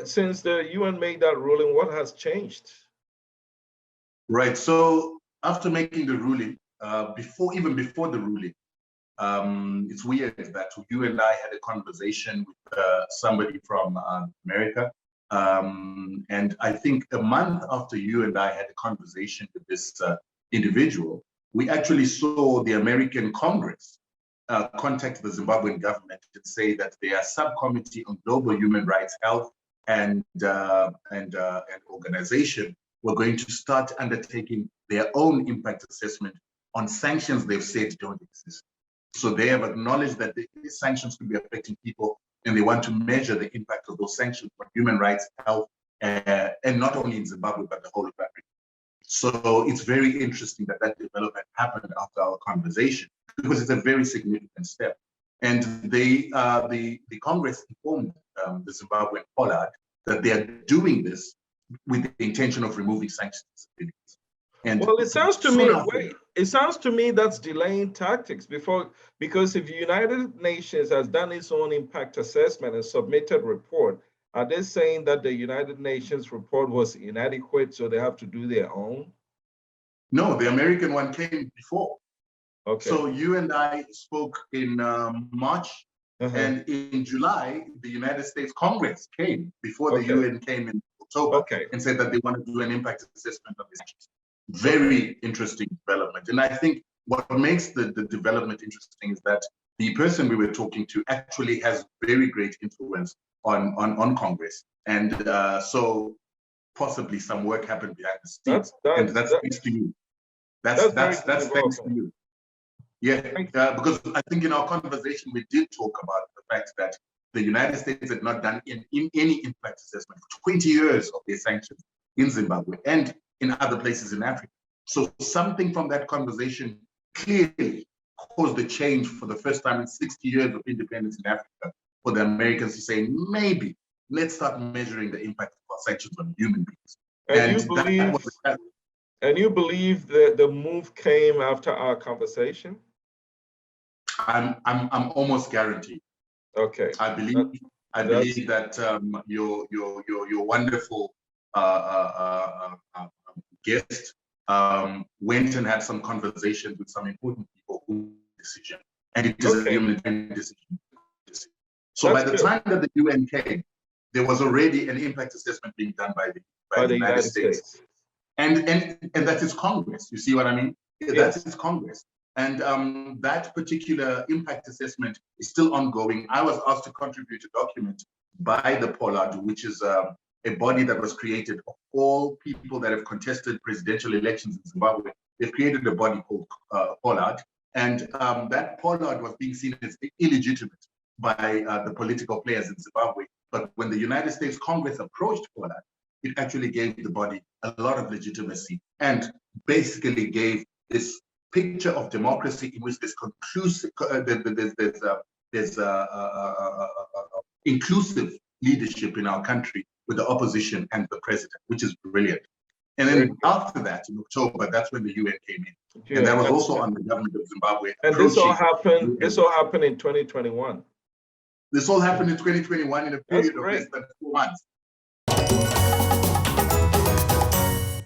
Since the UN made that ruling, what has changed? Right. So after making the ruling, even before the ruling, it's weird that you and I had a conversation with somebody from America. And I think a month after you and I had a conversation with this individual, we actually saw the American Congress contact the Zimbabwean government and say that their subcommittee on global human rights, health, and organization were going to start undertaking their own impact assessment on sanctions they've said don't exist. So they have acknowledged that these sanctions could be affecting people, and they want to measure the impact of those sanctions on human rights, health, and not only in Zimbabwe, but the whole of Africa. So it's very interesting that that development happened after our conversation, because it's a very significant step. And the Congress informed the Zimbabwean Pollard that they are doing this with the intention of removing sanctions. And well, it sounds to me, it sounds to me that's delaying tactics because if the United Nations has done its own impact assessment and submitted report, are they saying that the United Nations report was inadequate, so they have to do their own? No, the American one came before. Okay. So you and I spoke in March, and in July, the United States Congress came before the UN came in October and said that they want to do an impact assessment of this. Very interesting development. And I think what makes the development interesting is that the person we were talking to actually has very great influence on Congress. And so possibly some work happened behind the scenes. And that's thanks to you. That's thanks to you. Yeah, because I think in our conversation, we did talk about the fact that the United States had not done in any impact assessment for 20 years of their sanctions in Zimbabwe and in other places in Africa. So something from that conversation clearly caused a change for the first time in 60 years of independence in Africa for the Americans to say, maybe let's start measuring the impact of our sanctions on human beings. And you believe that the move came after our conversation? I'm almost guaranteed. Okay. I believe that your wonderful guest went and had some conversations with some important people who decision, and it is a humanitarian decision. So by the time that the UN came, there was already an impact assessment being done by the United States. And that is Congress. You see what I mean? Yes. That is Congress. And that particular impact assessment is still ongoing. I was asked to contribute a document by the Pollard, which is a body that was created of all people that have contested presidential elections in Zimbabwe. They've created a body called Pollard. And that Pollard was being seen as illegitimate by the political players in Zimbabwe. But when the United States Congress approached Pollard, it actually gave the body a lot of legitimacy and basically gave this picture of democracy in which there's inclusive leadership in our country with the opposition and the president, which is brilliant. And then after that, in October, that's when the UN came in. Yeah, and that was also on the government of Zimbabwe. And this all happened in 2021. This all happened in 2021 in a period of less than 4 months.